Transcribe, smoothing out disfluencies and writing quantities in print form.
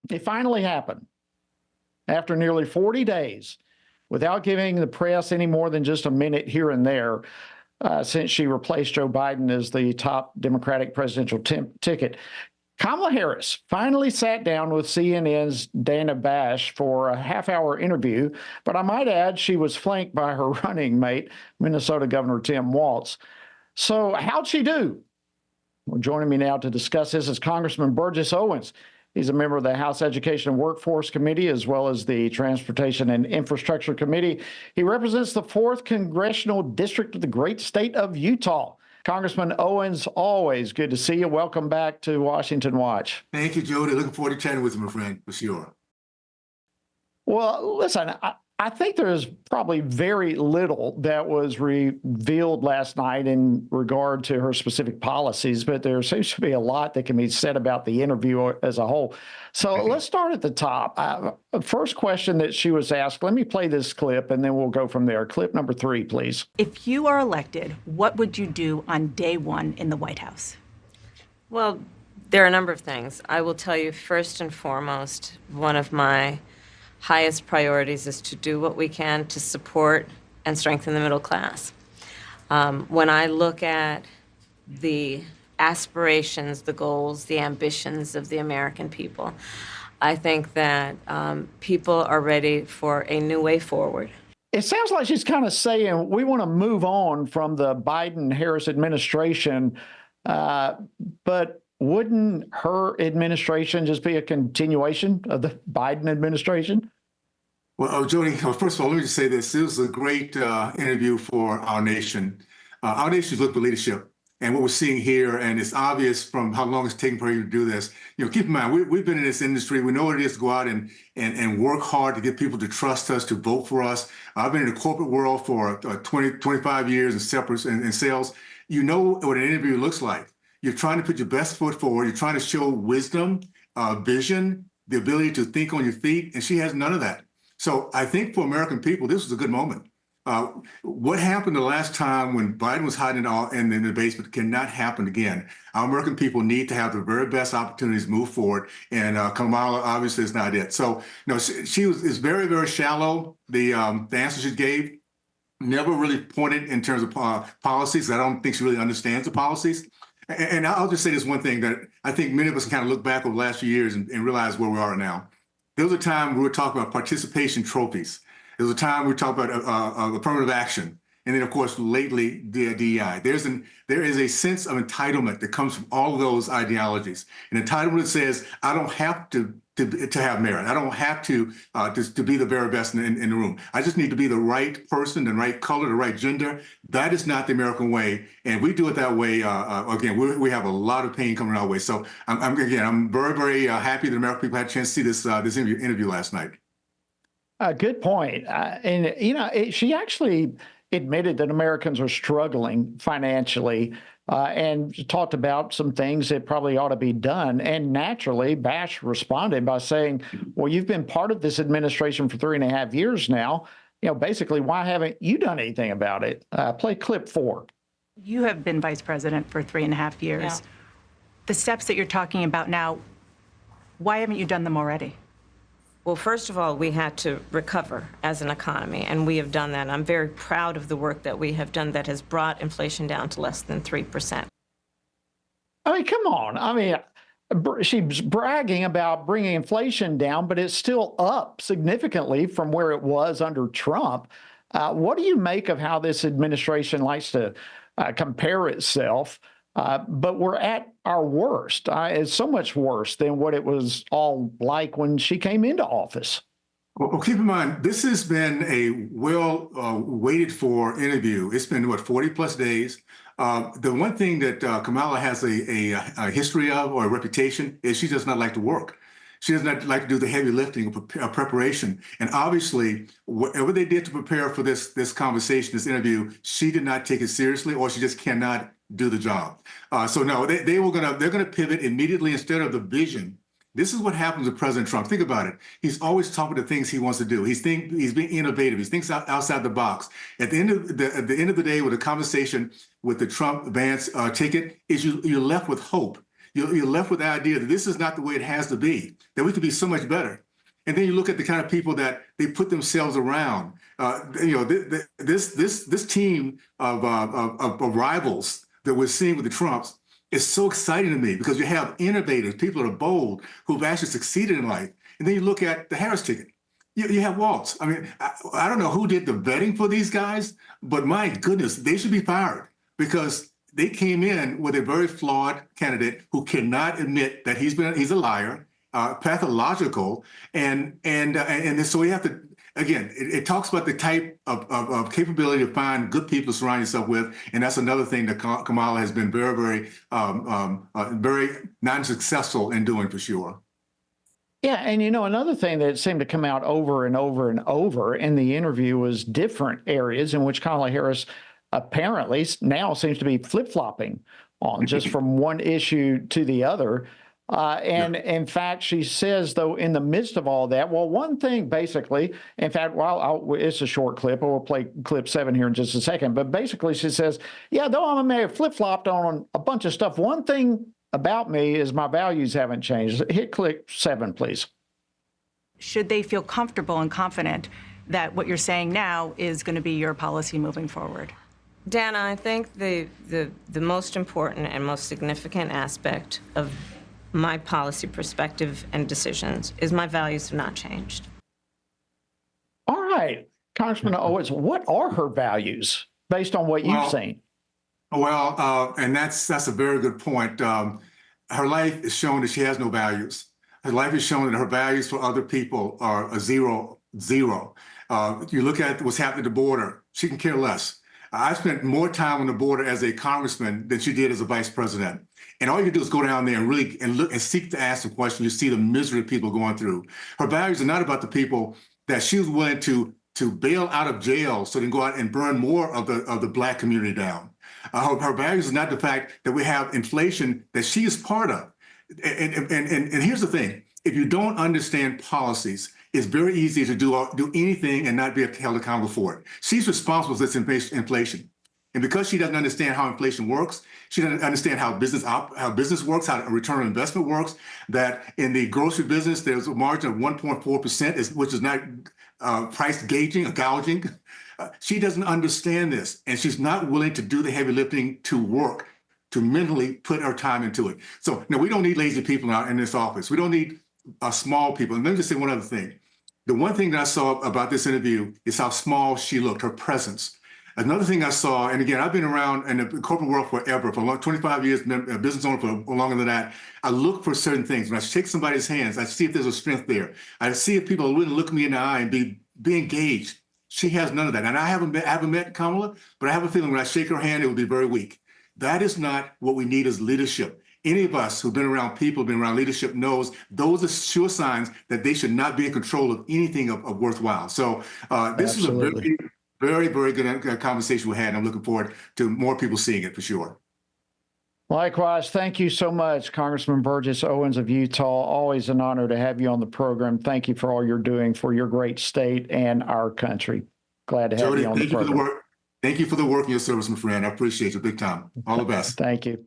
It finally happened after nearly 40 days without giving the press any more than just a minute here and there since she replaced Joe Biden as the top Democratic presidential ticket. Kamala Harris finally sat down with CNN's Dana Bash for a half-hour interview, but I might add she was flanked by her running mate, Minnesota Governor Tim Walz. So how'd she do? Well, joining me now to discuss this is Congressman Burgess Owens. He's a member of the House Education and Workforce Committee, as well as the Transportation and Infrastructure Committee. He represents the 4th Congressional District of the great state of Utah. Congressman Owens, always good to see you. Welcome back to Washington Watch. Thank you, Jody. Looking forward to chatting with you, my friend, for sure. Well, listen, I think there's probably very little that was revealed last night in regard to her specific policies, but there seems to be a lot that can be said about the interview as a whole. So let's start at the top. First question that she was asked, let me play this clip and then we'll go from there. Clip number 3, please. If you are elected, what would you do on day one in the White House? Well, there are a number of things. I will tell you, first and foremost, one of my highest priorities is to do what we can to support and strengthen the middle class. When I look at the aspirations, the goals, the ambitions of the American people, I think that people are ready for a new way forward. It sounds like she's kind of saying we want to move on from the Biden-Harris administration, but wouldn't her administration just be a continuation of the Biden administration? Well, Jody, first of all, let me just say this. This was a great interview for our nation. Our nation's looking for leadership. And what we're seeing here, and it's obvious from how long it's taken for you to do this, keep in mind, we've been in this industry. We know what it is to go out and work hard to get people to trust us, to vote for us. I've been in the corporate world for 25 years in sales. You know what an interview looks like. You're trying to put your best foot forward. You're trying to show wisdom, vision, the ability to think on your feet, and she has none of that. So I think for American people, this was a good moment. What happened the last time when Biden was hiding in the basement cannot happen again. Our American people need to have the very best opportunities to move forward, and Kamala obviously is not it. So she is very, very shallow. The answer she gave never really pointed in terms of policies. I don't think she really understands the policies. And I'll just say this one thing that I think many of us can kind of look back over the last few years and realize where we are now. There was a time we were talking about participation trophies. There was a time we talked about affirmative action. And then, of course, lately, DEI. There is a sense of entitlement that comes from all of those ideologies. An entitlement that says, I don't have to have merit. I don't have to be the very best in the room. I just need to be the right person, the right color, the right gender. That is not the American way. And we do it that way. Again, we have a lot of pain coming our way. So I'm very, very happy that American people had a chance to see this interview last night. Good point. She actually admitted that Americans are struggling financially and talked about some things that probably ought to be done. And naturally, Bash responded by saying, well, you've been part of this administration for 3.5 years now. Basically, why haven't you done anything about it? Play clip 4. You have been vice president for 3.5 years. Yeah. The steps that you're talking about now, why haven't you done them already? Well, first of all, we had to recover as an economy, and we have done that. I'm very proud of the work that we have done that has brought inflation down to less than 3%. I mean, come on. She's bragging about bringing inflation down, but it's still up significantly from where it was under Trump. What do you make of how this administration likes to compare itself? But we're at our worst. It's so much worse than what it was all like when she came into office. Well, keep in mind, this has been a waited for interview. It's been, 40 plus days. The one thing that Kamala has a history of, or a reputation, is she does not like to work. She does not like to do the heavy lifting of preparation. And obviously, whatever they did to prepare for this conversation, this interview, she did not take it seriously, or she just cannot do the job. So no, they're gonna pivot immediately instead of the vision. This is what happens with President Trump. Think about it. He's always talking to things he wants to do. He's being innovative. He thinks outside the box. At the end of the day, with a conversation with the Trump-Vance ticket, you're left with hope. you're left with the idea that this is not the way it has to be, that we could be so much better. And then you look at the kind of people that they put themselves around. This team of rivals that we're seeing with the Trumps is so exciting to me, because you have innovators, people that are bold, who've actually succeeded in life. And then you look at the Harris ticket. You have Walz. I mean, I don't know who did the vetting for these guys, but my goodness, they should be fired, because they came in with a very flawed candidate who cannot admit that he's a liar, pathological, and so we have to. Again, it talks about the type of capability to find good people to surround yourself with, and that's another thing that Kamala has been very non-successful in doing, for sure. Yeah, and another thing that seemed to come out over and over and over in the interview was different areas in which Kamala Harris apparently now seems to be flip-flopping on, just from one issue to the other. And in fact, she says, though, in the midst of all that, well, one thing basically, in fact, it's a short clip, we'll play clip 7 here in just a second, but basically she says, yeah, though I may have flip-flopped on a bunch of stuff, one thing about me is my values haven't changed. Hit clip 7, please. Should they feel comfortable and confident that what you're saying now is going to be your policy moving forward? Dana, I think the most important and most significant aspect of my policy perspective and decisions is my values have not changed. All right, Congressman Owens, what are her values based on what you've seen? Well, and that's a very good point. Her life is showing that she has no values. Her life is showing that her values for other people are a zero. You look at what's happening at the border, she can care less. I spent more time on the border as a congressman than she did as a vice president. And all you can do is go down there and really look and seek to ask the question. You see the misery people going through. Her values are not about the people that she was willing to bail out of jail so they can go out and burn more of the Black community down. Her values is not the fact that we have inflation that she is part of. And here's the thing: if you don't understand policies, it's very easy to do anything and not be held accountable for it. She's responsible for this inflation. And because she doesn't understand how inflation works, she doesn't understand how business works, how a return on investment works, that in the grocery business, there's a margin of 1.4%, which is not price gouging. She doesn't understand this, and she's not willing to do the heavy lifting to work, to mentally put her time into it. So no, we don't need lazy people in this office. We don't need small people. And let me just say one other thing. The one thing that I saw about this interview is how small she looked, her presence. Another thing I saw, and again, I've been around in the corporate world forever, for 25 years, been a business owner for longer than that. I look for certain things. When I shake somebody's hands, I see if there's a strength there. I see if people are willing to look me in the eye and be engaged. She has none of that. And I haven't met Kamala, but I have a feeling when I shake her hand, it will be very weak. That is not what we need as leadership. Any of us who've been around people, been around leadership, knows those are sure signs that they should not be in control of anything of worthwhile. So this Absolutely. is a very, very good conversation we had, and I'm looking forward to more people seeing it for sure. Likewise, thank you so much, Congressman Burgess Owens of Utah. Always an honor to have you on the program. Thank you for all you're doing for your great state and our country. Glad to have Jody, you on the program. thank you for the work in your service, my friend. I appreciate you big time. All the best. Thank you.